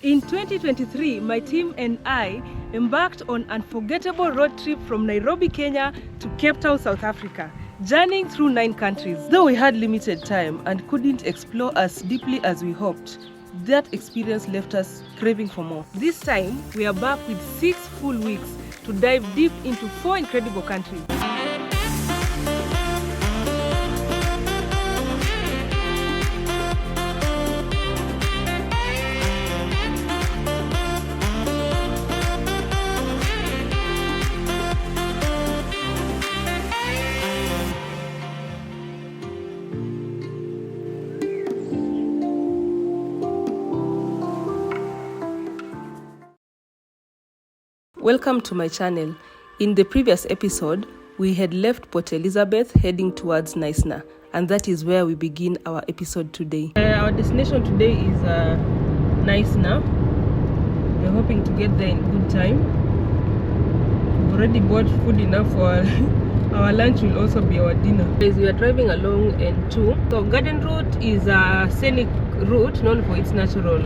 In 2023, my team and I embarked on an unforgettable road trip from Nairobi, Kenya to Cape Town, South Africa, journeying through 9 countries. Though we had limited time and couldn't explore as deeply as we hoped, that experience left us craving for more. This time, we are back with 6 full weeks to dive deep into 4 incredible countries. Welcome to my channel. In the previous episode, we had left Port Elizabeth heading towards Knysna, and that is where we begin our episode today. Our destination today is Knysna. We're hoping to get there in good time. We've already bought food enough for our lunch will also be our dinner. We are driving along N2. So Garden Route is a scenic route known for its natural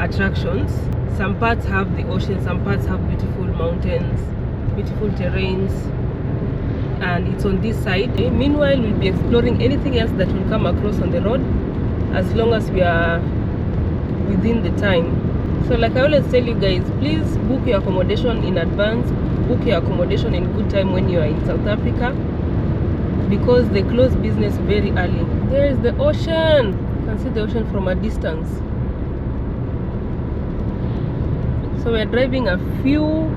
attractions. Some parts have the ocean, some parts have beautiful mountains, beautiful terrains, and it's on this side. Meanwhile, we'll be exploring anything else that will come across on the road, as long as we are within the time. So like I always tell you guys, please book your accommodation in advance, book your accommodation in good time when you are in South Africa, because they close business very early. There is the ocean. You can see the ocean from a distance. So we're driving a few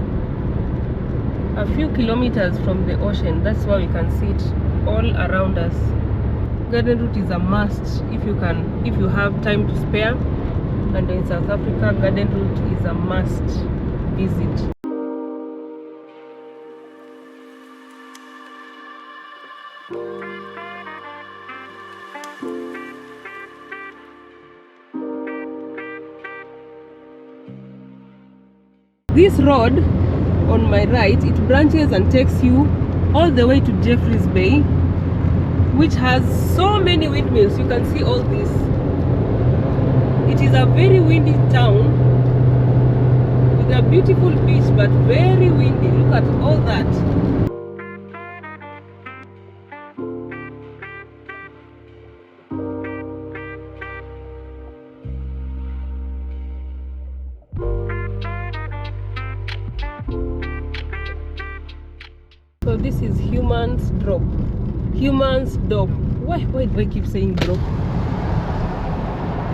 kilometers from the ocean. That's why we can see it all around us. Garden Route is a must if you have time to spare. And in South Africa, Garden Route is a must visit. This road on my right, it branches and takes you all the way to Featherbed Bay, which has so many windmills. You can see all this. It is a very windy town with a beautiful beach, but very windy. Look at all that. So this is Humansdorp. Why do I keep saying drop?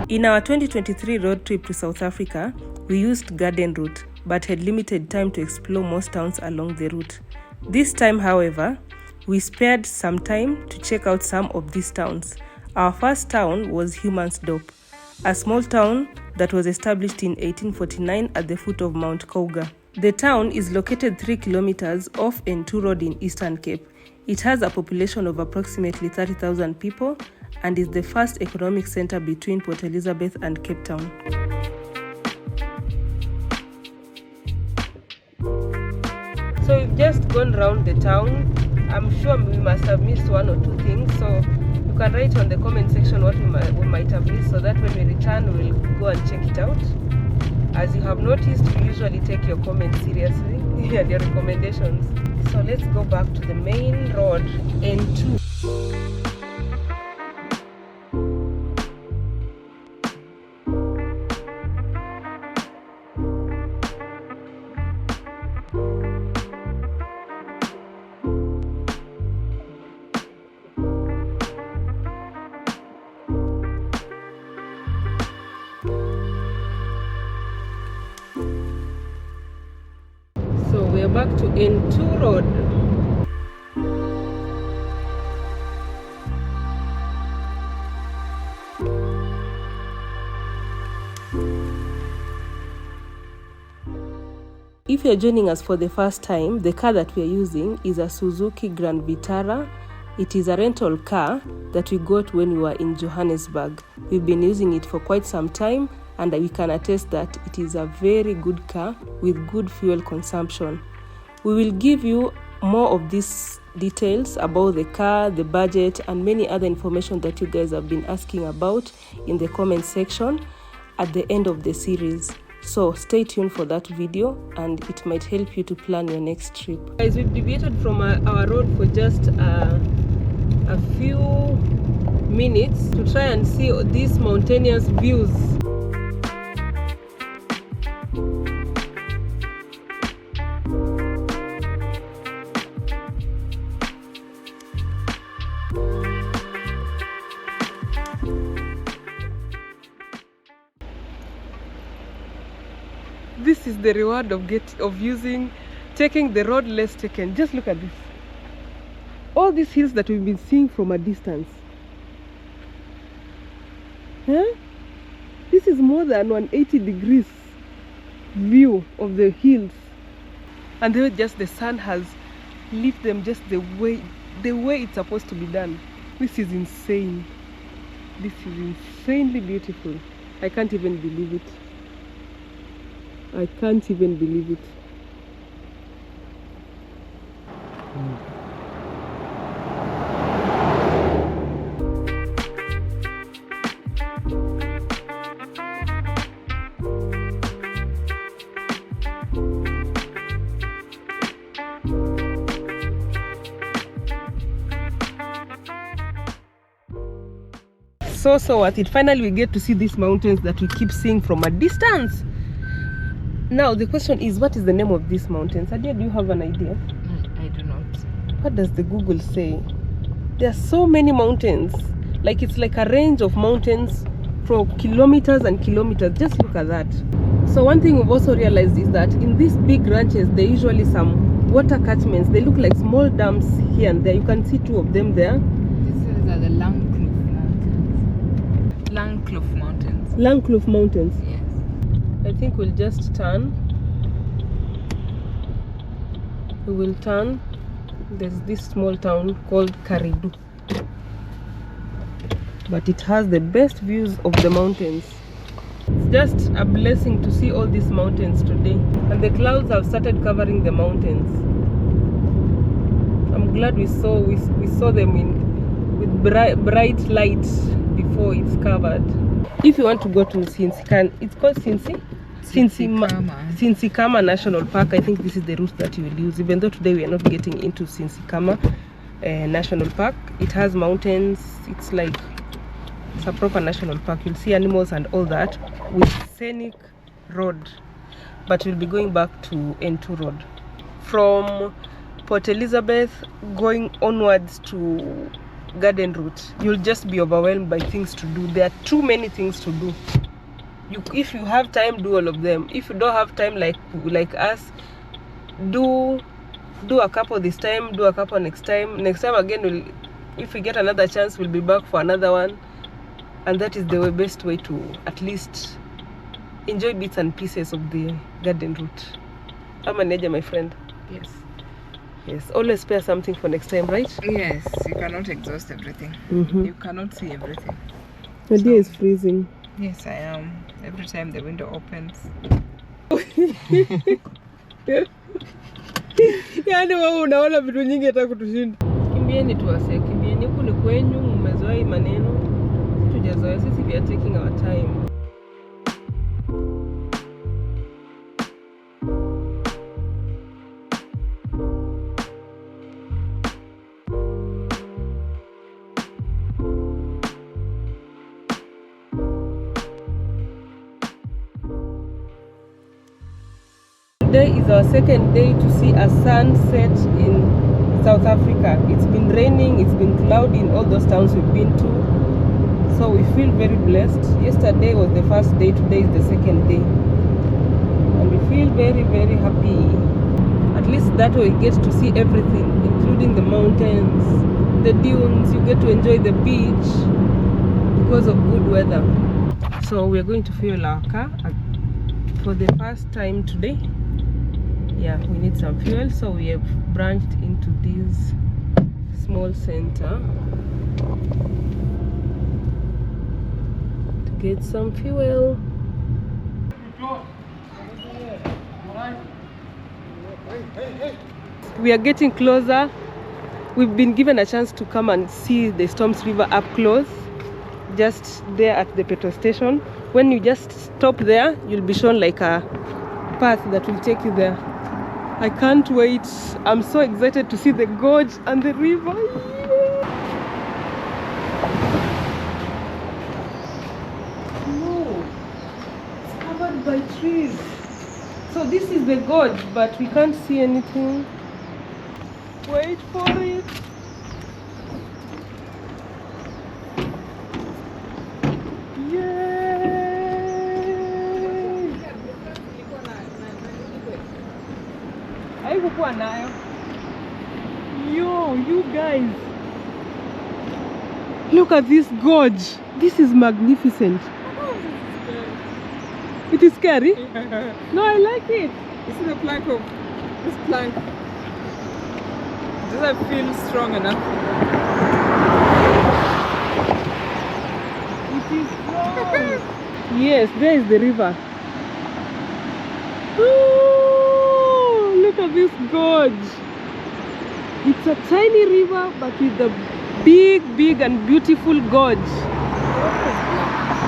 In our 2023 road trip to South Africa, we used Garden Route, but had limited time to explore most towns along the route. This time, however, we spared some time to check out some of these towns. Our first town was Humansdorp, a small town that was established in 1849 at the foot of Mount Kouga. The town is located 3 kilometers off N2 Road in Eastern Cape. It has a population of approximately 30,000 people and is the first economic center between Port Elizabeth and Cape Town. So we've just gone around the town. I'm sure we must have missed 1 or 2 things, so you can write on the comment section what we might have missed, so that when we return we'll go and check it out. As you have noticed, we usually take your comments seriously and your recommendations. So let's go back to the main road, N2. So we are back to N2 Road. If you're joining us for the first time, the car that we are using is a Suzuki Grand Vitara. It is a rental car that we got when we were in Johannesburg. We've been using it for quite some time, and we can attest that it is a very good car with good fuel consumption. We will give you more of these details about the car, the budget, and many other information that you guys have been asking about in the comment section at the end of the series. So stay tuned for that video, and it might help you to plan your next trip. Guys, we've deviated from our road for just a few minutes to try and see these mountainous views. This is the reward of taking the road less taken. Just look at this. All these hills that we've been seeing from a distance. Huh? This is more than 180 degrees view of the hills. And then just the sun has lit them just the way it's supposed to be done. This is insane. This is insanely beautiful. I can't even believe it. I can't even believe it. So worth it. Finally we get to see these mountains that we keep seeing from a distance. Now the question is, what is the name of these mountains? Adia, do you have an idea? I do not. What does the Google say? There are so many mountains. Like it's like a range of mountains for kilometers and kilometers. Just look at that. So one thing we've also realized is that in these big ranches, there are usually some water catchments. They look like small dams here and there. You can see two of them there. These are the Langkloof Mountains. Langkloof Mountains? Yes. I think we'll just turn. We will turn. There's this small town called Karidu. But it has the best views of the mountains. It's just a blessing to see all these mountains today. And the clouds have started covering the mountains. I'm glad we saw them with bright light before it's covered. If you want to go to Tsitsikamma, it's called Tsitsikamma National Park. I think this is the route that you will use, even though today we are not getting into Tsitsikamma National Park. It has mountains. It's a proper national park. You'll see animals and all that with Scenic Road, but we'll be going back to N2 Road. From Port Elizabeth going onwards to Garden Route, you'll just be overwhelmed by things to do. There are too many things to do. If you have time, do all of them. If you don't have time, like us, do a couple this time, do a couple next time. Next time again, if we get another chance, we'll be back for another one. And that is the best way to at least enjoy bits and pieces of the Garden Route. I'm a Neja, my friend. Yes. Yes, always spare something for next time, right? Yes, you cannot exhaust everything. You cannot see everything. The day is freezing. Yes, I am. Every time the window opens. Yaani wewe unaona vitu nyingi hata kutushinda. Kimbieni tuwase, kimbieni huku ni kwenyu, mmezoea hii maneno. Tujazoea, sisi we are taking our time. Today is our second day to see a sunset in South Africa. It's been raining, it's been cloudy in all those towns we've been to. So we feel very blessed. Yesterday was the first day, today is the second day. And we feel very, very happy. At least that way we get to see everything, including the mountains, the dunes. You get to enjoy the beach because of good weather. So we are going to fuel our car for the first time today. Yeah, we need some fuel, so we have branched into this small center to get some fuel. We are getting closer. We've been given a chance to come and see the Storms River up close, just there at the petrol station. When you just stop there, you'll be shown like a path that will take you there. I can't wait. I'm so excited to see the gorge and the river. No, it's covered by trees. So this is the gorge, but we can't see anything. Wait for it. Yo, you guys, look at this gorge. This is magnificent. It is scary? No, I like it. You see the plank of this plank? Does that feel strong enough? It is strong. Yes, there is the river. Oh, look at this gorge. It's a tiny river, but with a big and beautiful gorge.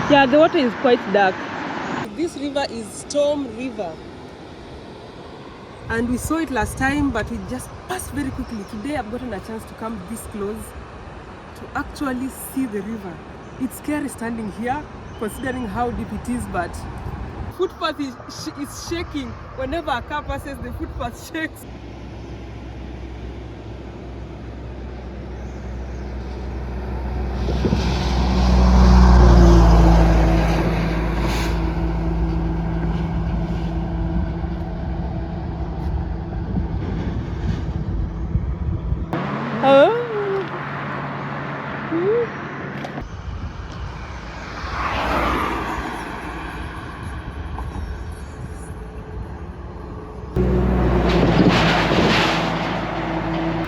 Yeah, the water is quite dark. This river is Storm River. And we saw it last time, but it just passed very quickly. Today I've gotten a chance to come this close to actually see the river. It's scary standing here, considering how deep it is, but footpath is shaking. Whenever a car passes, the footpath shakes.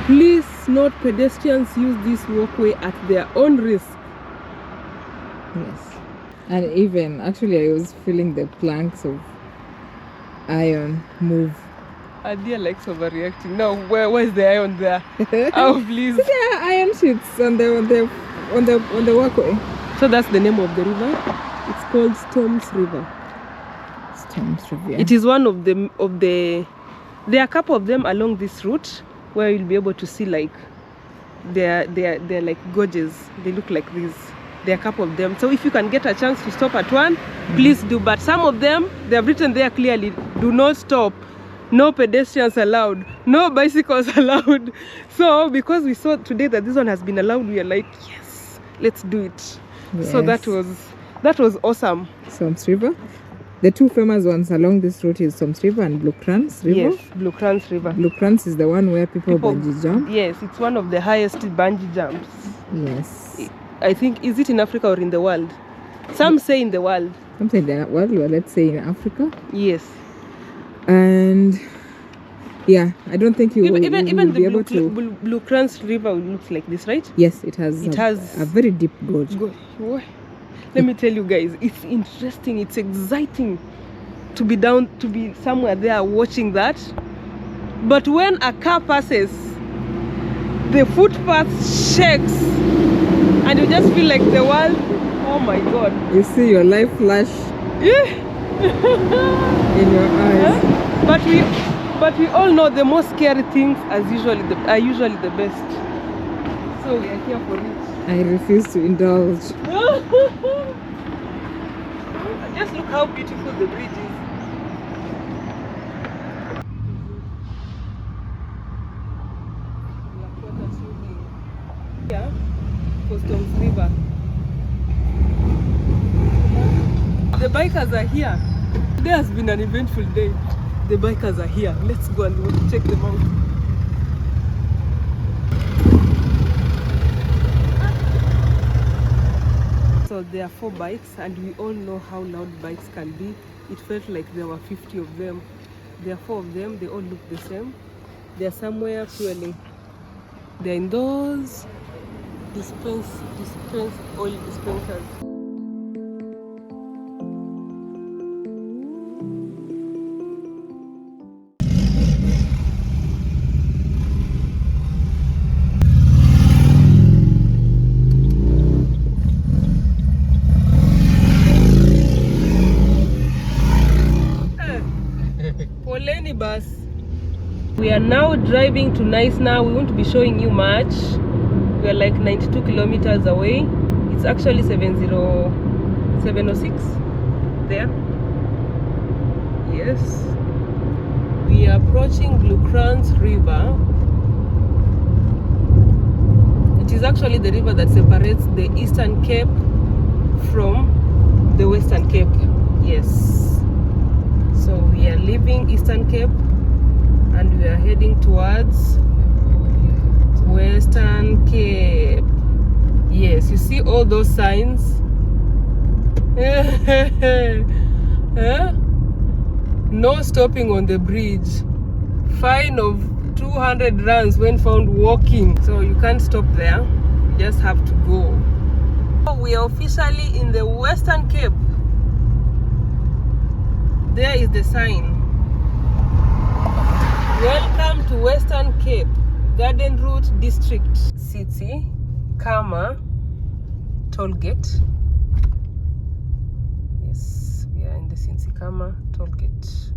Please note, pedestrians use this walkway at their own risk. Yes. And even, actually I was feeling the planks of iron move. Adia likes overreacting. Now, where's the iron there? Oh, please. There are iron sheets on the walkway. So that's the name of the river. It's called Storms River. Storms River. It is one of the. There are a couple of them along this route where you'll be able to see like they're like gorges. They look like this. There are a couple of them. So if you can get a chance to stop at one, please do. But some of them, they have written there clearly: do not stop. No pedestrians allowed, no bicycles allowed. So because we saw today that this one has been allowed, we are like, yes, let's do it. Yes. So that was awesome. Storms River. The two famous ones along this route is Storms River and Blue Crans River. Yes, Blue Crans River. Blue Crans is the one where people bungee jump. Yes, it's one of the highest bungee jumps. Yes. I think, is it in Africa or in the world? Some say in the world. Some say in the world, well, let's say in Africa. Yes. And yeah, I don't think you will be able to. Blue Crans River looks like this, right? Yes, it has a very deep gorge. Let me tell you guys, it's interesting, it's exciting to be somewhere there watching that. But when a car passes, the footpath shakes and you just feel like the world, oh my god. You see your life flash in your eyes. But we all know the most scary things are usually the best. So we are here for it. I refuse to indulge. Just look how beautiful the bridge is. Yeah, for Storms River. The bikers are here. Today has been an eventful day. The bikers are here. Let's go and check them out. So there are 4 bikes, and we all know how loud bikes can be. It felt like there were 50 of them. There are 4 of them. They all look the same. They are somewhere fueling. They're in those oil dispensers. Poleni bus. We are now driving to Knysna. We won't be showing you much. We are like 92 kilometers away. It's actually 706 there. Yes. We are approaching Blue Crans River. It is actually the river that separates the Eastern Cape from the Western Cape. Yes. So we are leaving Eastern Cape and we are heading towards Western Cape. Yes, you see all those signs? No stopping on the bridge. Fine of 200 rands when found walking. So you can't stop there. You just have to go. We are officially in the Western Cape. There is the sign. Welcome to Western Cape, Garden Route District, Tsitsikamma toll gate. Yes, we are in the Tsitsikamma toll gate.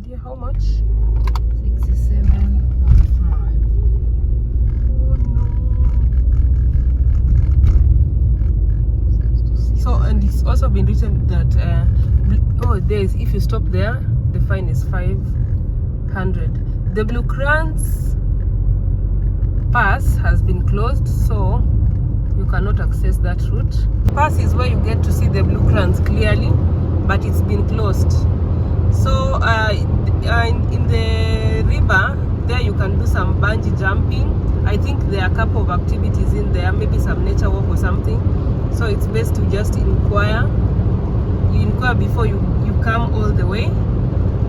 Dear, how much? 67.5. Oh no. So, and it's also been written that if you stop there, the fine is 500. The Blue Crans pass has been closed, so you cannot access that route. Pass is where you get to see the Blue Crans clearly, but it's been closed. So in the river there you can do some bungee jumping. I think there are a couple of activities in there, maybe some nature walk or something. So it's best to just inquire. You inquire before you come all the way.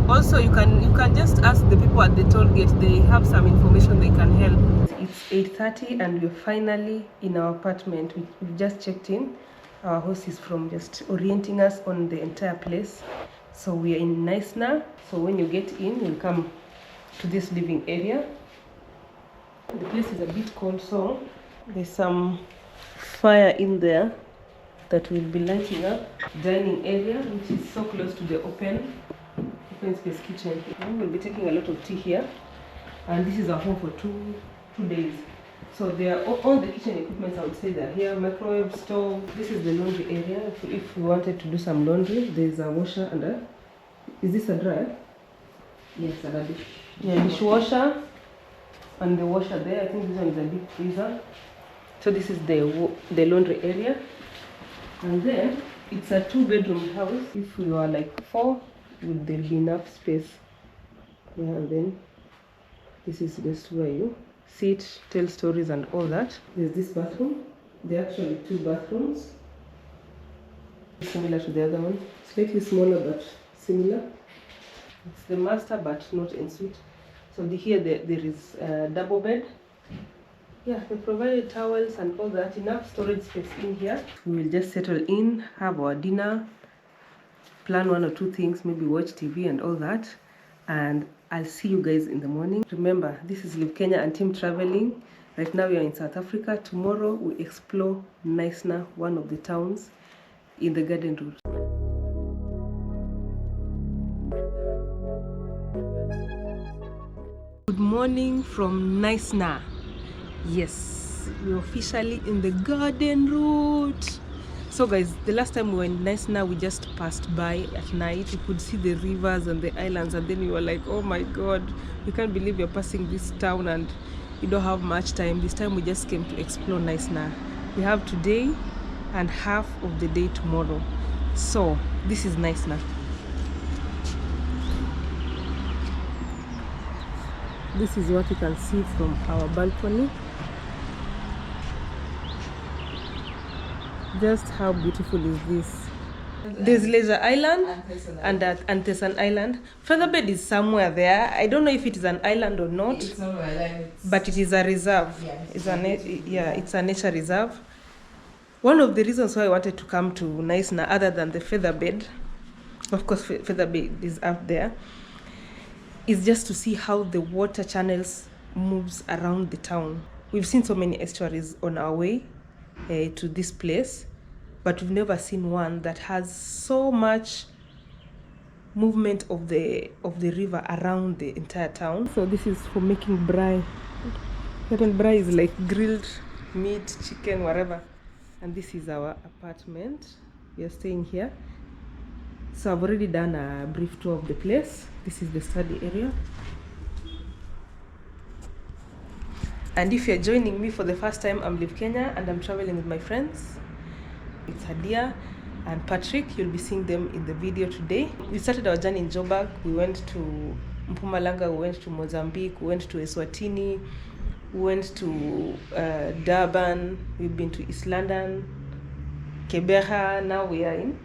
Also you can just ask the people at the toll gate. They have some information they can help. It's 8:30 and we're finally in our apartment. We've just checked in. Our host is from just orienting us on the entire place. So we are in Knysna. So when you get in, you'll come to this living area. The place is a bit cold, so there's some fire in there that will be lighting up. Dining area, which is so close to the open space kitchen. We'll be taking a lot of tea here, and this is our home for two days. So there are all the kitchen equipment, I would say, they're here. Microwave, stove. This is the laundry area. If we wanted to do some laundry, there's a washer and a... Is this a dryer? Yes, and a dish. Yeah, dishwasher and the washer there. I think this one is a deep freezer. So this is the laundry area. And then it's a 2-bedroom house. If you are like 4, there'll be enough space. Yeah, and then this is just where you sit, tell stories and all that. There's this bathroom. There are actually 2 bathrooms. Similar to the other one. Slightly smaller but similar. It's the master but not en suite. So here there is a double bed. Yeah, they provided towels and all that. Enough storage space in here. We will just settle in, have our dinner, plan 1 or 2 things, maybe watch TV and all that. And I'll see you guys in the morning. Remember, this is Live Kenya and Team Traveling. Right now we are in South Africa. Tomorrow we explore Knysna, one of the towns in the Garden Route. Good morning from Knysna. Yes, we're officially in the Garden Route. So guys, the last time we were in Knysna, we just passed by at night. You could see the rivers and the islands, and then we were like, oh my god, we can't believe you're passing this town and you don't have much time. This time we just came to explore Knysna. We have today and half of the day tomorrow. So this is Knysna. This is what you can see from our balcony. Just how beautiful is this? There's Leisure Island and Thesen Island. Featherbed is somewhere there. I don't know if it is an island or not. It's not an island, but it is a reserve. Yeah, it's a nature reserve. One of the reasons why I wanted to come to Knysna, other than the featherbed, of course featherbed is up there, is just to see how the water channels moves around the town. We've seen so many estuaries on our way to this place, but we've never seen one that has so much movement of the river around the entire town. So this is for making braai. Braai is like grilled meat, chicken, whatever. And this is our apartment. We are staying here. So I've already done a brief tour of the place. This is the study area. And if you're joining me for the first time, I'm Liv Kenya and I'm traveling with my friends. It's Hadia and Patrick. You'll be seeing them in the video today. We started our journey in Joburg. We went to Mpumalanga, we went to Mozambique, we went to Eswatini, we went to Durban, we've been to East London, Kebeha. Now we are in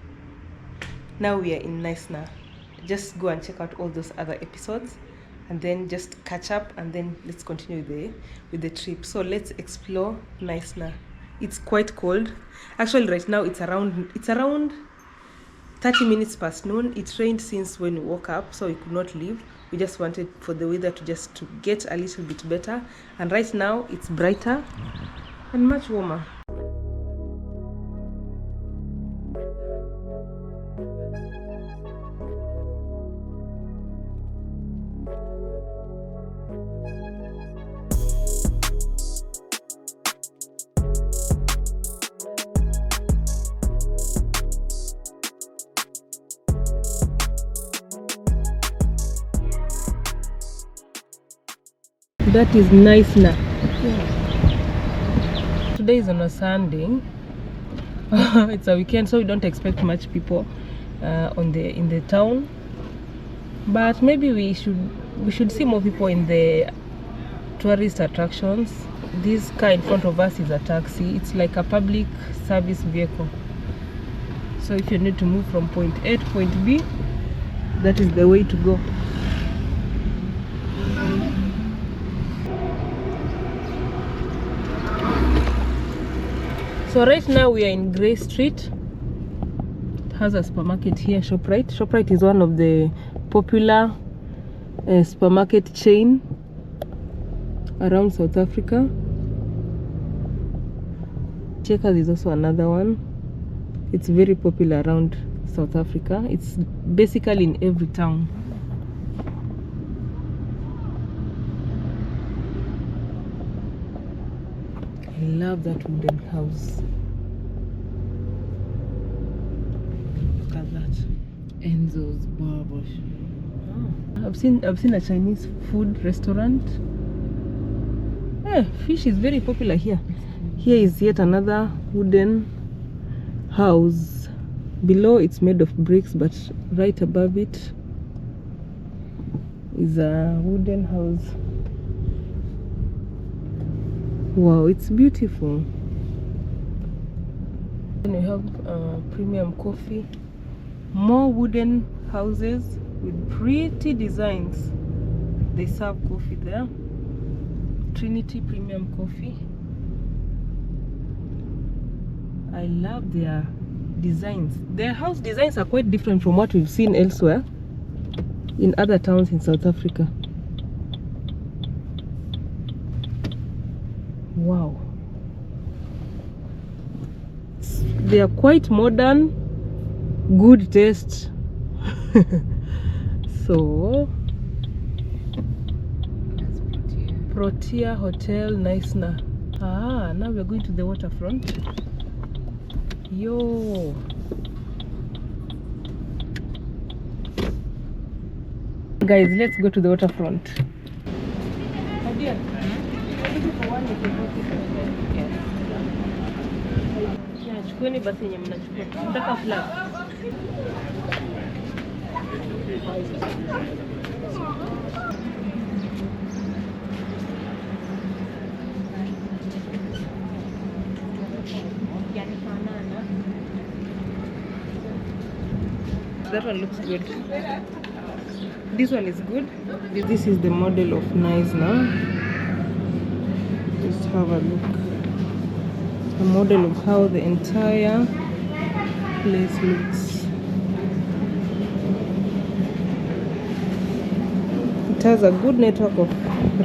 Knysna. Just go and check out all those other episodes and then just catch up, and then let's continue with the trip. So let's explore Knysna. It's quite cold. Actually, right now it's around 30 minutes past noon. It rained since when we woke up, so we could not leave. We just wanted for the weather to get a little bit better. And right now it's brighter and much warmer. That is Knysna. Yeah. Today is on a Sunday. It's a weekend, so we don't expect much people in the town. But maybe we should see more people in the tourist attractions. This car in front of us is a taxi. It's like a public service vehicle. So if you need to move from point A to point B, that is the way to go. So right now we are in Grey Street. It has a supermarket here, ShopRite. ShopRite is one of the popular supermarket chain around South Africa. Checkers is also another one. It's very popular around South Africa. It's basically in every town. I love that wooden house. Look at that. Enzo's Barber Shop. Oh. I've seen a Chinese food restaurant. Fish is very popular here. Here is yet another wooden house. Below it's made of bricks, but right above it is a wooden house. Wow, it's beautiful. Then we have premium coffee. More wooden houses with pretty designs. They serve coffee there. Trinity Premium Coffee. I love their designs. Their house designs are quite different from what we've seen elsewhere in other towns in South Africa. Wow. They are quite modern, good taste. So Protea Hotel, Knysna. Now we're going to the waterfront. Yo. Guys, let's go to the waterfront. Chukueni basi yenye mnachukua. Nataka flag. That one looks good. This one is good. This is the model of Knysna. Just have a look. A model of how the entire place looks. It has a good network of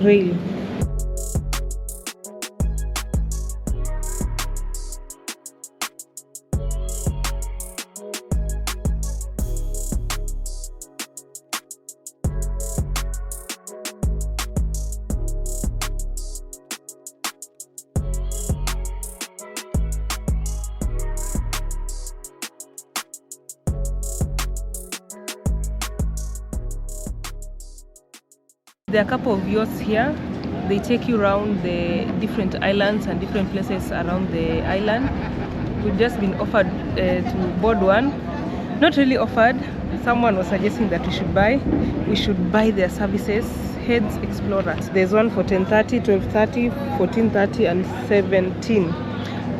rail. There are a couple of yachts here. They take you around the different islands and different places around the island. We've just been offered to board one. Not really offered. Someone was suggesting that we should buy their services. Heads Explorer. There's one for 10:30, 12:30, 14:30 and 17.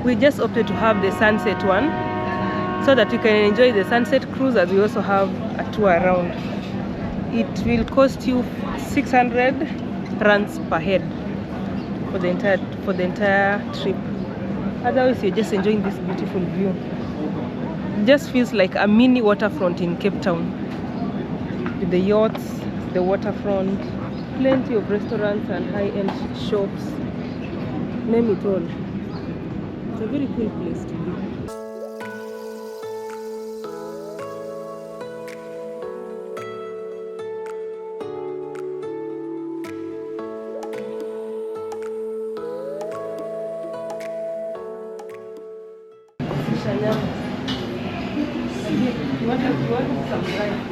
We just opted to have the sunset one so that we can enjoy the sunset cruise, as we also have a tour around. It will cost you 600 rands per head for the entire trip. Otherwise, you're just enjoying this beautiful view. It just feels like a mini waterfront in Cape Town, with the yachts, the waterfront, plenty of restaurants and high-end shops. Name it all. It's a very cool place to be. You want some rice?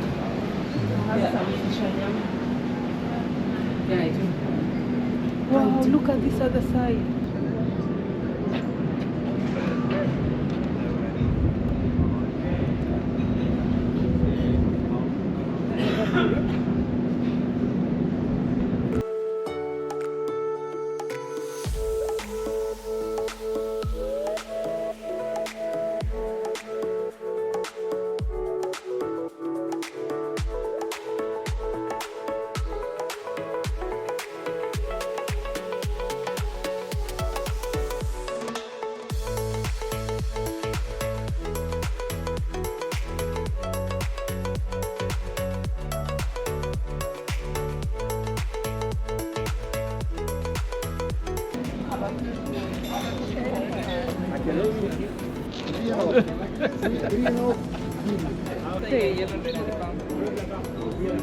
Have some fish. Yeah, I do. Wow, look at this other side.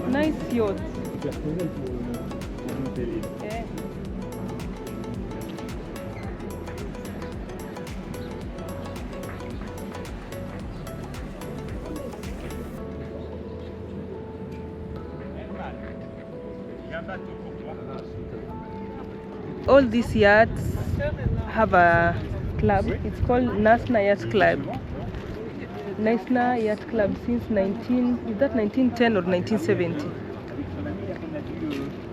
Nice yacht. Yeah. All these yachts have a club. It's called Knysna Yacht Club. Knysna Yacht Club since 1910 or 1970.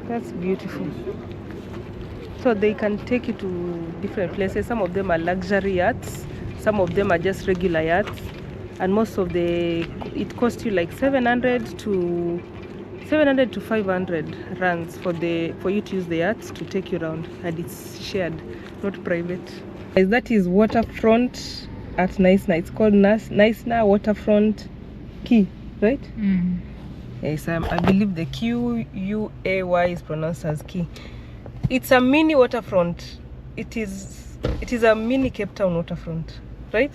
That's beautiful. So they can take you to different places. Some of them are luxury yachts, some of them are just regular yachts, and most of it costs you like 700 to 500 rands for you to use the yachts to take you around, and it's shared, not private. That is Waterfront at Knysna. It's called Knysna Waterfront Quay, right? Mm. Yes, I believe the Quay is pronounced as Quay. It's a mini waterfront. It is a mini Cape Town waterfront, right?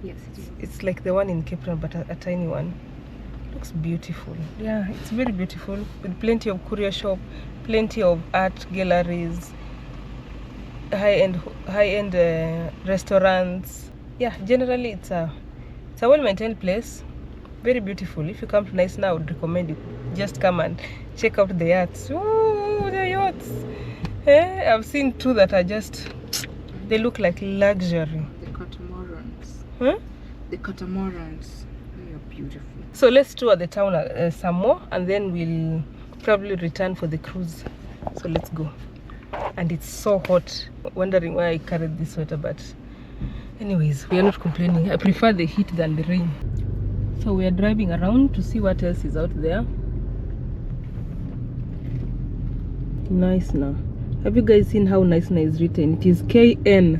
Yes, it is. It's like the one in Cape Town, but a tiny one. Looks beautiful. Yeah, it's very beautiful, with plenty of courier shop, plenty of art galleries, high-end restaurants. Yeah, generally it's a well-maintained place, very beautiful. If you come to Knysna, I would recommend you just come and check out the yachts. Oh, the yachts! I've seen two that are they look like luxury. The catamarans. Huh? The catamarans. They are beautiful. So let's tour the town some more, and then we'll probably return for the cruise. So let's go. And it's so hot. Wondering why I carried this sweater, but anyways, we are not complaining. I prefer the heat than the rain. So we are driving around to see what else is out there. Knysna. Have you guys seen how Knysna is written? It is Knysna.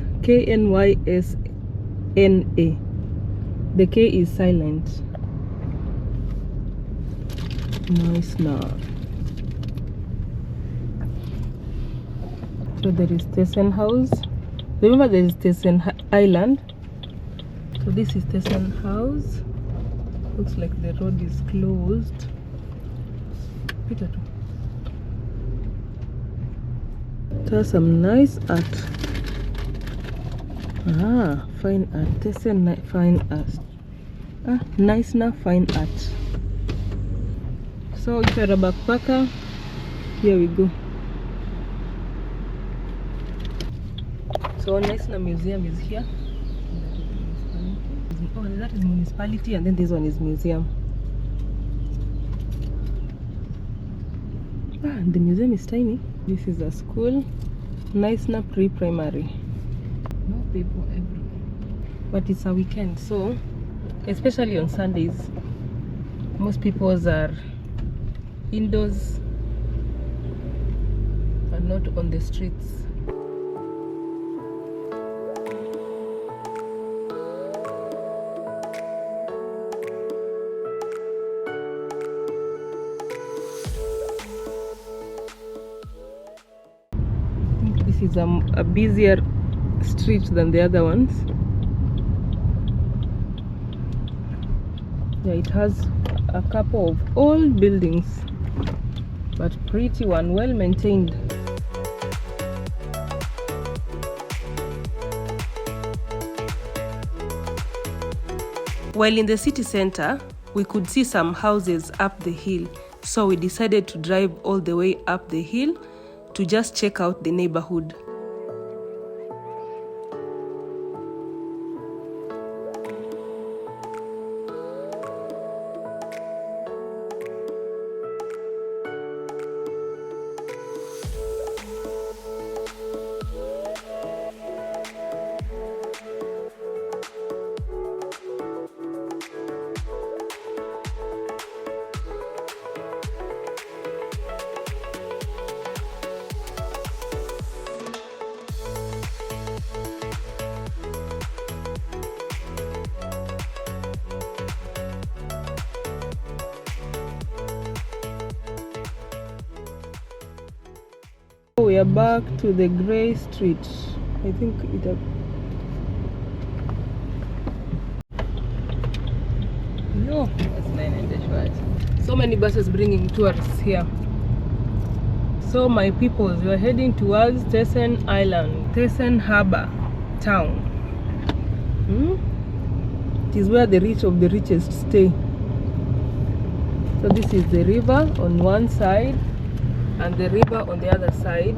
The K is silent. Knysna. So there is Thesen House. Remember, there is Thesen Island. So this is Thesen House. Looks like the road is closed. Peter too. There's some nice art. Fine art. Thesen fine art. Knysna fine art. So if you're a backpacker, Here we go. So Knysna Museum is here. Oh, that is municipality, and then this one is museum. The museum is tiny. This is a school, Knysna Pre-Primary. No people everywhere. But it's a weekend, so especially on Sundays, most people are indoors and not on the streets. This is a busier street than the other ones. Yeah, it has a couple of old buildings, but pretty one, well maintained. While in the city center, we could see some houses up the hill, so we decided to drive all the way up the hill to just check out the neighborhood. We are back to the grey street. I think it. No, so many buses bringing tourists here. So my peoples, we are heading towards Thesen Island, Thesen Harbour town. It is where the rich of the richest stay. So this is the river on one side and the river on the other side,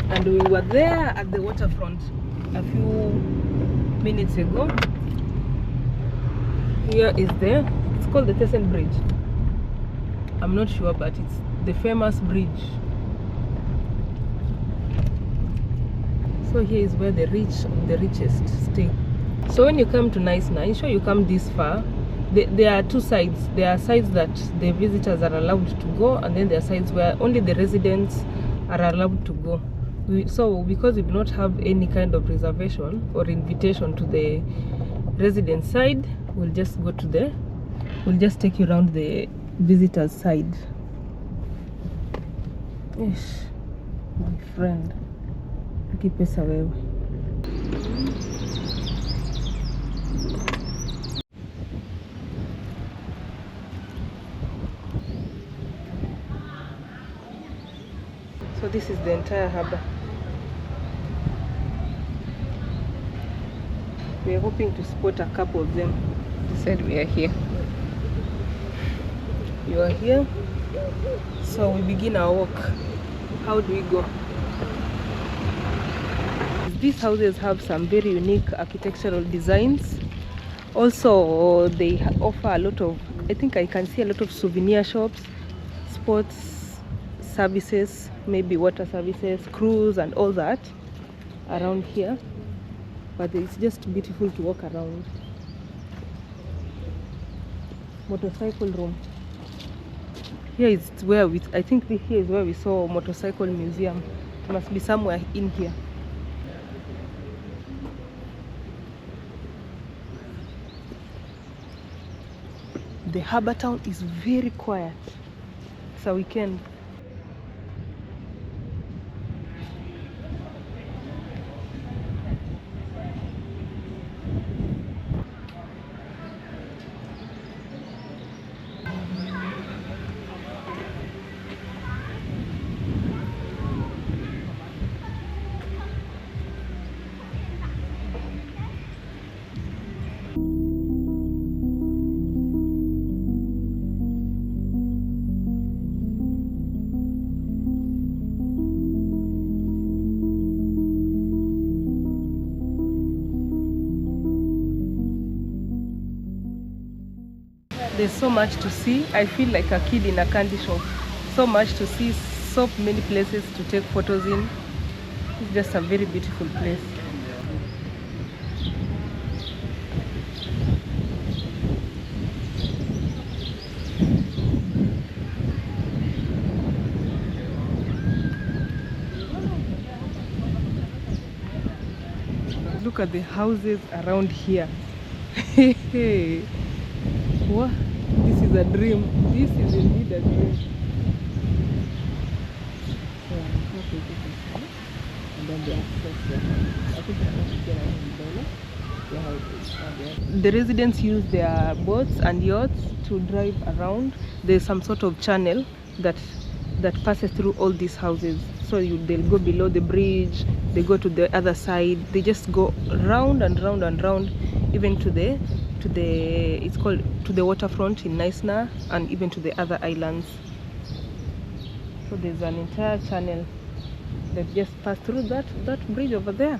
and we were there at the waterfront a few minutes ago. Here is it's called the Thesen Bridge. I'm not sure, but it's the famous bridge. So here is where the rich of the richest stay. So when you come to Knysna, ensure you come this far. There are two sides. There are sides that the visitors are allowed to go, and then there are sides where only the residents are allowed to go. So because we do not have any kind of reservation or invitation to the resident side, we'll just take you around the visitors side. Yes, my friend. Akipesa wewe. So this is the entire harbour. We are hoping to spot a couple of them. They said we are here. You are here. So we begin our walk. How do we go? These houses have some very unique architectural designs. Also, they offer a lot of, I think I can see a lot of souvenir shops, sports services, maybe water services, cruise and all that around here. But it's just beautiful to walk around. Motorcycle room. Here is where I think here is where we saw motorcycle museum. It must be somewhere in here. The harbour town is very quiet. It's a weekend. There's so much to see. I feel like a kid in a candy shop. So much to see, so many places to take photos in. It's just a very beautiful place. Look at the houses around here. What? This is a dream. This is indeed a dream. And then the access the residents use their boats and yachts to drive around. There's some sort of channel that passes through all these houses. So they'll go below the bridge, they go to the other side, they just go round and round and round, even to the waterfront in Knysna, and even to the other islands. So there's an entire channel that just passed through that bridge over there.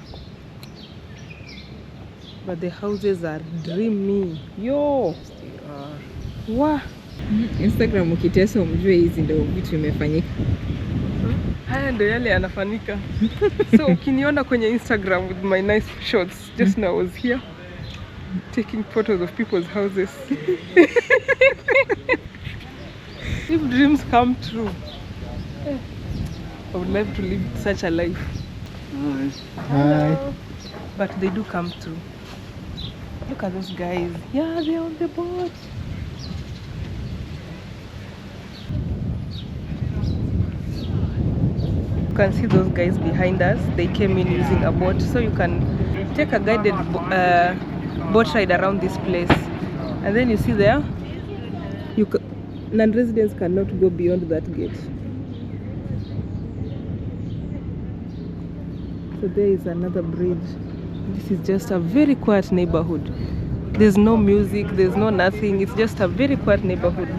But the houses are dreamy. Yo! Wow! Instagram ukitesa umjue hizi ndio vitu imefanyika. Haya ndio yale yanafanyika. So ukiniona kwenye Instagram with my nice shots, just now I was here taking photos of people's houses. If dreams come true, I would love to live such a life. Hi. But they do come true. Look at those guys. Yeah, they're on the boat. You can see those guys behind us. They came in using a boat, so you can take a guided boat ride around this place. And then you see there, non-residents cannot go beyond that gate. So there is another bridge. This is just a very quiet neighborhood. There's no music, there's no nothing. It's just a very quiet neighborhood.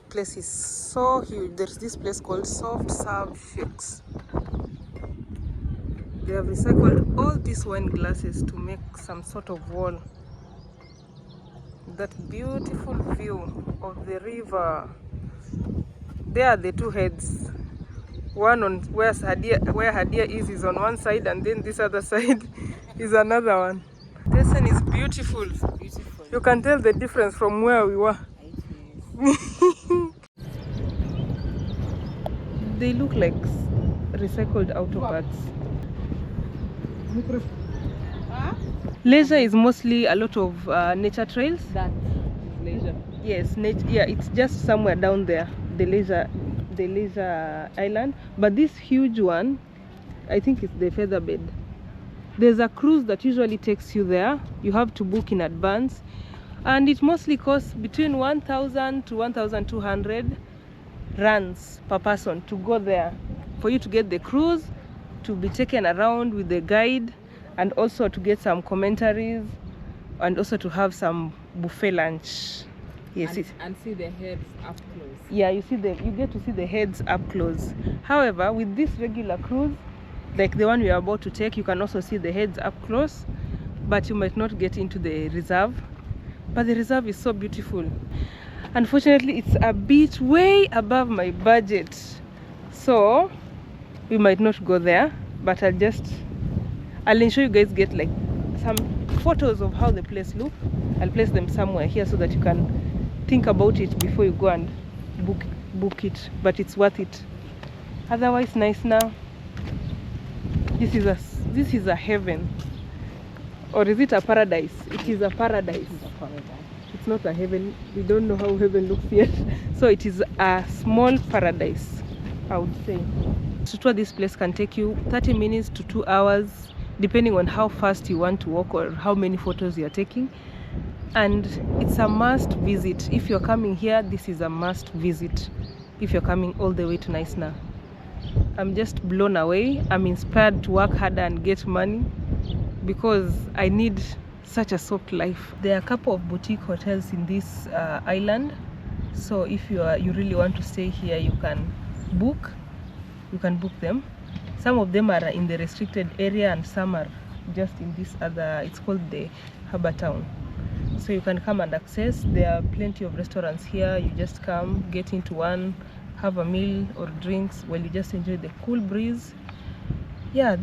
Place is so huge. There's this place called Soft Serve Shakes. They have recycled all these wine glasses to make some sort of wall. That beautiful view of the river. There are the two heads. One on where Hadia is on one side, and then this other side is another one. Thesen is beautiful. Beautiful. You can tell the difference from where we were. They look like recycled auto parts. Leisure is mostly a lot of nature trails. That is leisure. Yes, yeah, it's just somewhere down there, the leisure island. But this huge one, I think it's the Featherbed. There's a cruise that usually takes you there. You have to book in advance, and it mostly costs between 1,000 to 1,200 rands per person to go there, for you to get the cruise, to be taken around with the guide, and also to get some commentaries, and also to have some buffet lunch. Yes, and see the heads up close. Yeah, you get to see the heads up close. However, with this regular cruise, like the one we are about to take, you can also see the heads up close, but you might not get into the reserve. But the reserve is so beautiful. Unfortunately, it's a bit way above my budget, so we might not go there, but I'll ensure you guys get like some photos of how the place looks. I'll place them somewhere here so that you can think about it before you go and book it, but it's worth it. Otherwise, Knysna, this is a heaven, or is it a paradise? It is a paradise. It's not a heaven. We don't know how heaven looks yet. So it is a small paradise, I would say. To tour this place can take you 30 minutes to 2 hours, depending on how fast you want to walk or how many photos you are taking. And it's a must visit. If you're coming here, this is a must visit. If you're coming all the way to Knysna. I'm just blown away. I'm inspired to work harder and get money because I need such a soft life. There are a couple of boutique hotels in this island. So if you really want to stay here, you can book them. Some of them are in the restricted area and some are just in this other, it's called the Harbour Town. So you can come and access. There are plenty of restaurants here. You just come, get into one, have a meal or drinks while you just enjoy the cool breeze. Yeah,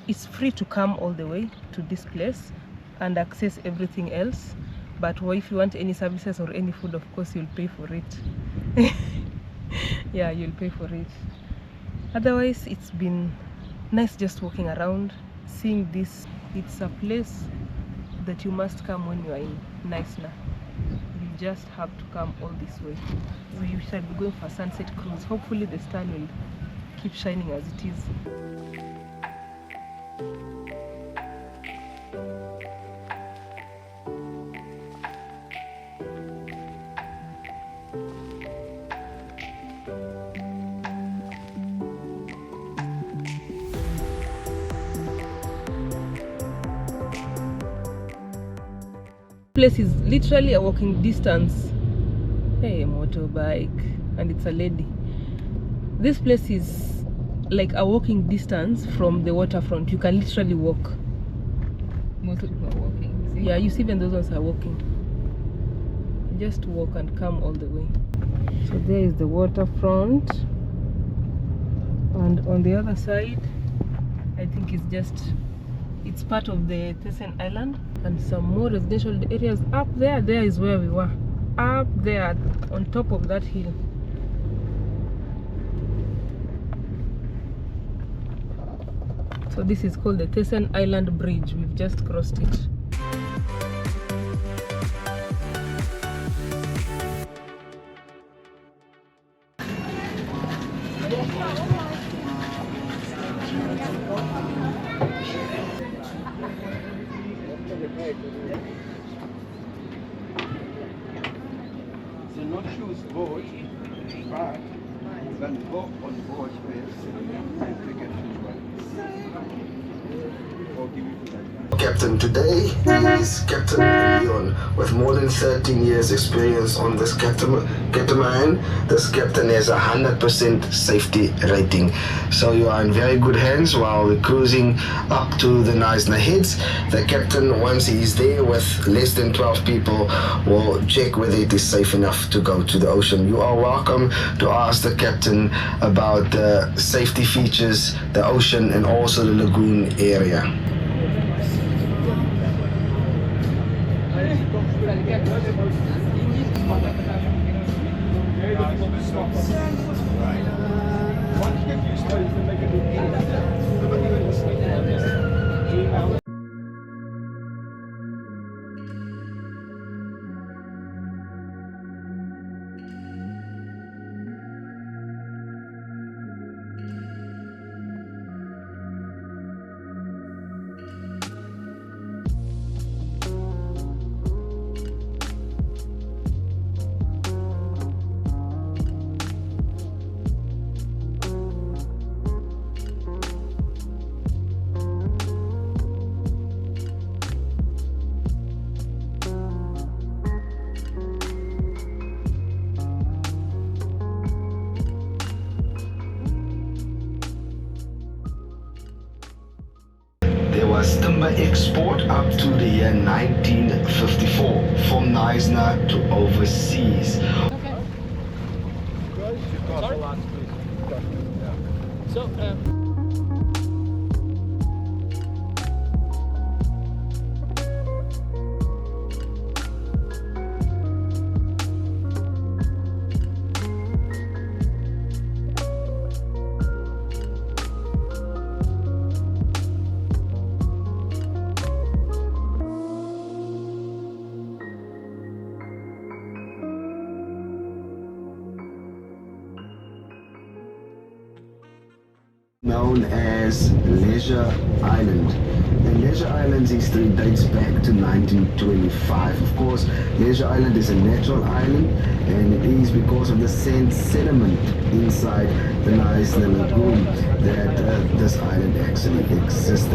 it's free to come all the way to this place and access everything else. But if you want any services or any food, of course you'll pay for it. Yeah, you'll pay for it. Otherwise, it's been nice just walking around, seeing this. It's a place that you must come when you are in Knysna. You just have to come all this way. So you shall be going for sunset cruise. Hopefully the sun will keep shining as it is. Place is literally a walking distance. Hey, a motorbike, and it's a lady. This place is like a walking distance from the waterfront. You can literally walk. Most people are walking. See? Yeah, you see, even those ones are walking. Just walk and come all the way. So there is the waterfront, and on the other side, I think it's part of the Thesen Island, and some more residential areas up there. There is where we were, up there on top of that hill. So this is called the Thesen Island Bridge. We've just crossed it. So not choose boat, but you can go on board first and take a picture. Or give it to that guy. Captain today is Captain Leon with more than 13 years experience on this catamaran. This captain has 100% safety rating, so you are in very good hands while we're cruising up to the Knysna Heads. The captain, once he's there with less than 12 people, will check whether it is safe enough to go to the ocean. You are welcome to ask the captain about the safety features, the ocean, and also the lagoon area. There was timber export up to the year 1954 from Knysna to overseas. known as Leisure Island. And Leisure Island's history dates back to 1925. Of course, Leisure Island is a natural island, and it is because of the sand sediment inside the Knysna lagoon that this island actually existed.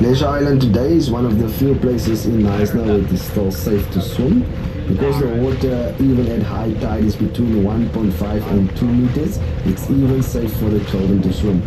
Leisure Island today is one of the few places in Knysna where it is still safe to swim, because the water, even at high tide, is between 1.5 and 2 meters. It's even safe for the children to swim.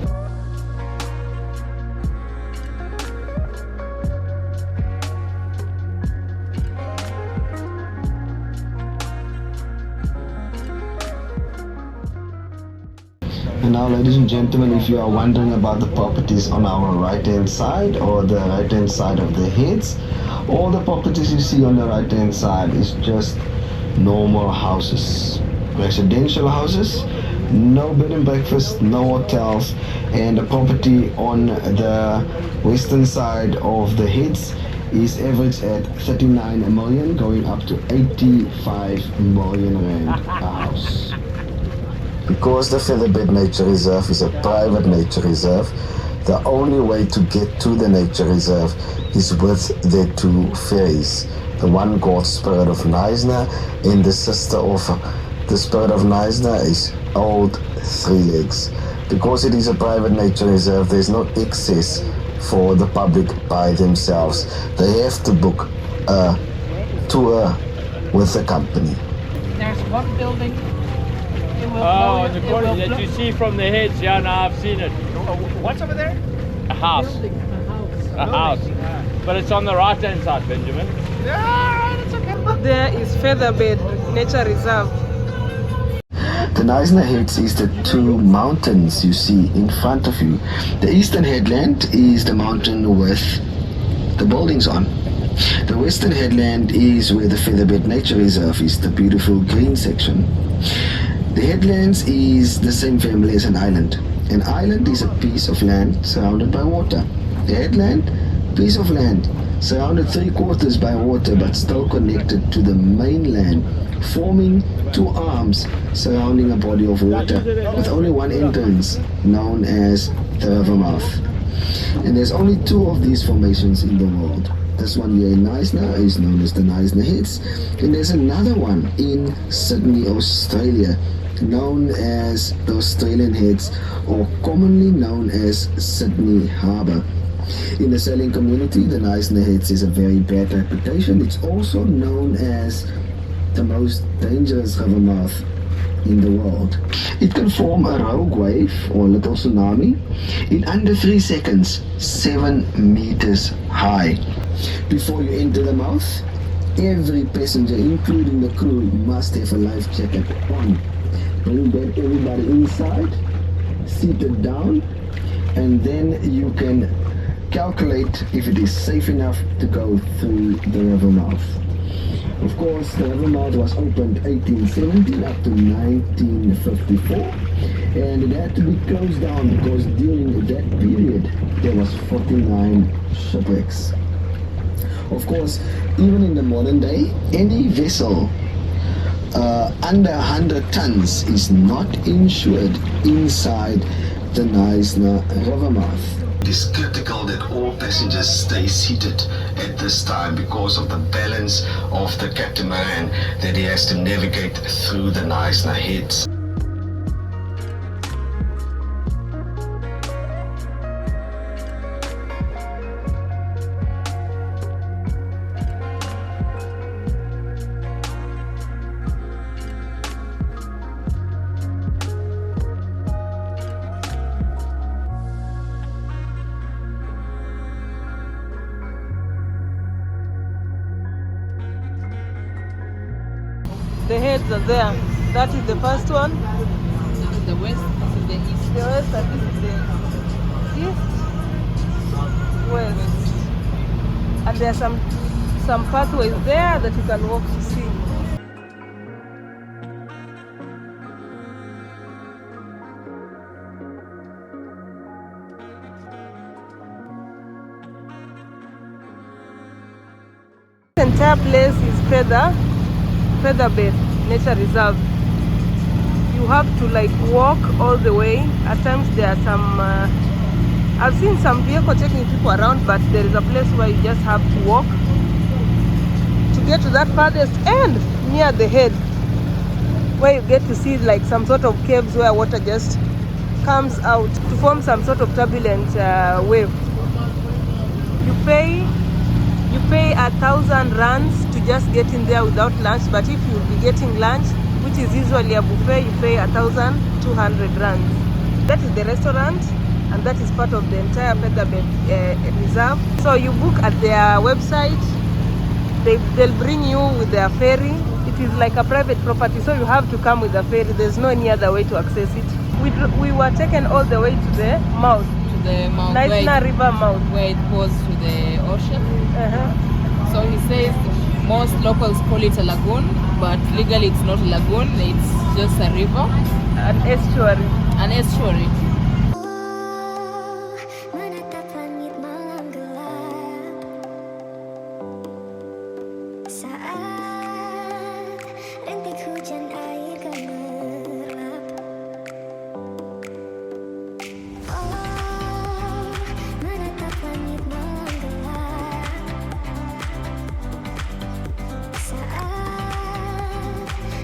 And now, ladies and gentlemen, if you are wondering about the properties on our right hand side or the right hand side of the heads, all the properties you see on the right hand side is just normal houses, residential houses, no bed and breakfast, no hotels. And the property on the western side of the heads is averaged at 39 million, going up to 85 million rand a house. Because the Featherbed Nature Reserve is a private nature reserve, the only way to get to the nature reserve is with the two ferries. The one called Spirit of Knysna, and the sister of the Spirit of Knysna is Old Three Legs. Because it is a private nature reserve, there is no access for the public by themselves. They have to book a tour with the company. There's one building. Oh, in the corner that you see from the heads. Yeah, now I've seen it. What's over there? A house. A house. But it's on the right hand side, Benjamin. Yeah, that's okay. There is Featherbed Nature Reserve. The Knysna Heads is the two mountains you see in front of you. The eastern headland is the mountain with the buildings on. The western headland is where the Featherbed Nature Reserve is, the beautiful green section. The headlands is the same family as an island. An island is a piece of land surrounded by water. The headland, piece of land surrounded 3/4 by water but still connected to the mainland, forming two arms surrounding a body of water with only one entrance, known as the river mouth. And there's only two of these formations in the world. This one here in Knysna is known as the Knysna Heads, and there's another one in Sydney, Australia, known as the Australian Heads, or commonly known as Sydney Harbour. In the sailing community, the Knysna Heads is a very bad reputation. It's also known as the most dangerous river mouth in the world. It can form a rogue wave or little tsunami in under 3 seconds, 7 meters high. Before you enter the mouth, every passenger, including the crew, must have a life jacket on. Bring back everybody inside, seated down, and then you can calculate if it is safe enough to go through the river mouth. Of course, the river mouth was opened 1870 up to 1954, and it had to be closed down because during that period there was 49 shipwrecks. Of course, even in the modern day, any vessel under 100 tons is not insured inside the Knysna river mouth. It is critical that all passengers stay seated at this time because of the balance of the catamaran that he has to navigate through the Knysna Heads. The heads are there. That is the first one. The west, this is the east. The west, and this is the east, west. And there are some pathways there that you can walk to see. The entire place is Featherbed Nature Reserve. You have to like walk all the way. At times there are some I've seen some vehicle taking people around, but there is a place where you just have to walk to get to that farthest end near the head, where you get to see like some sort of caves where water just comes out to form some sort of turbulent wave. You pay 1,000 rands to just get in there without lunch, but if you'll be getting lunch, which is usually a buffet, you pay 1,200 rands. That is the restaurant, and that is part of the entire Featherbed Reserve. So you book at their website, they'll bring you with their ferry. It is like a private property, so you have to come with a ferry. There's no any other way to access it. We were taken all the way to the mouth. The mouth, Knysna River mouth. where it goes to the ocean. Uh-huh. So he says most locals call it a lagoon, but legally it's not a lagoon, it's just a river. An estuary. An estuary. Menatap langit malam gelap saat rintik hujan air gemerlap. Oh, menatap langit malam gelap saat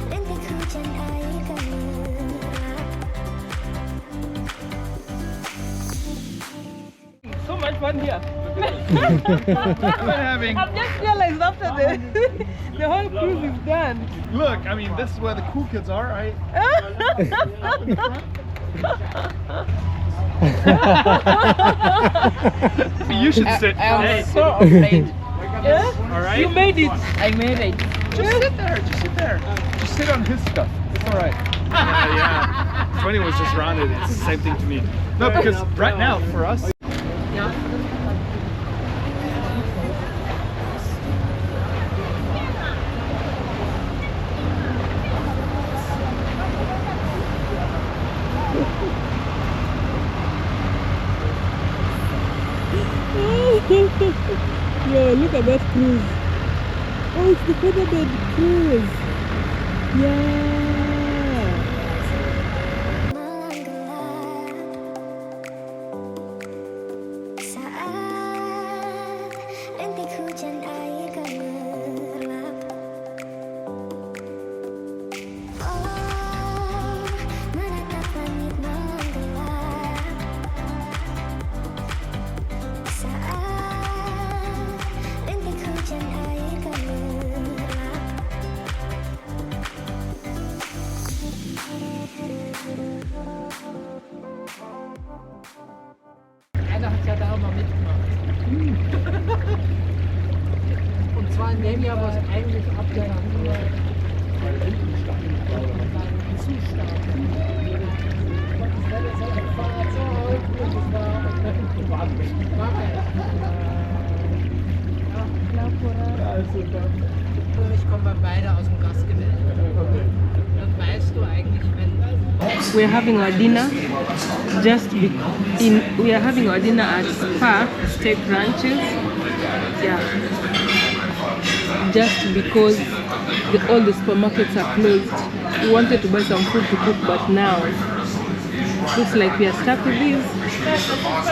rintik hujan air gemerlap. So much fun here. having. I've just realized after the whole cruise is done. Look, I mean, this is where the cool kids are, right? You should sit. I was so afraid. Yeah? All right. You made it. I made it. Just sit there. Just sit there. Just sit on his stuff. It's all right. Yeah. 20 was just rounded. It's the same thing to me. No, because right now for us. Yeah, look at that cruise. Oh, it's the Featherbed cruise. Yeah. Malam gelap saat rintik hujan air gemerlap. Oh, menatap langit malam gelap saat rintik hujan air gemerlap. Einer hat ja da auch mal mitgemacht. Und zwar in dem Jahr, wo es eigentlich abgegangen war. Zu stark. Das Wetter ist halt Fahrrad so heute und es war ich komme bei beide aus dem Gastgewerbe. Dann weißt du eigentlich, wenn We're having our dinner we are having our dinner at Spa Steak Ranches. Yeah. Just because all the supermarkets are closed. We wanted to buy some food to cook, but now looks like we are stuck with this.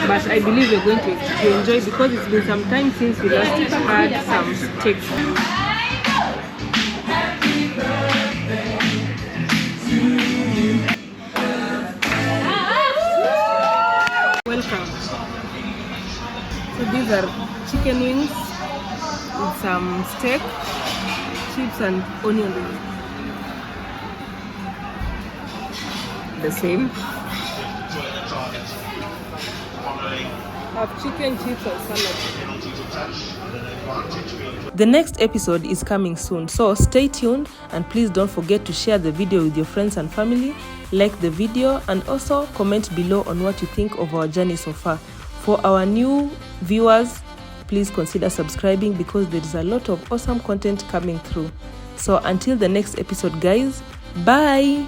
But I believe we're going to enjoy because it's been some time since we last had some steak. Welcome. So these are chicken wings with some steak, chips and onion rings. The same. Have chicken, chips and salad. The next episode is coming soon, so stay tuned and please don't forget to share the video with your friends and family, like the video and also comment below on what you think of our journey so far. For our new viewers, please consider subscribing because there is a lot of awesome content coming through. So until the next episode guys, bye!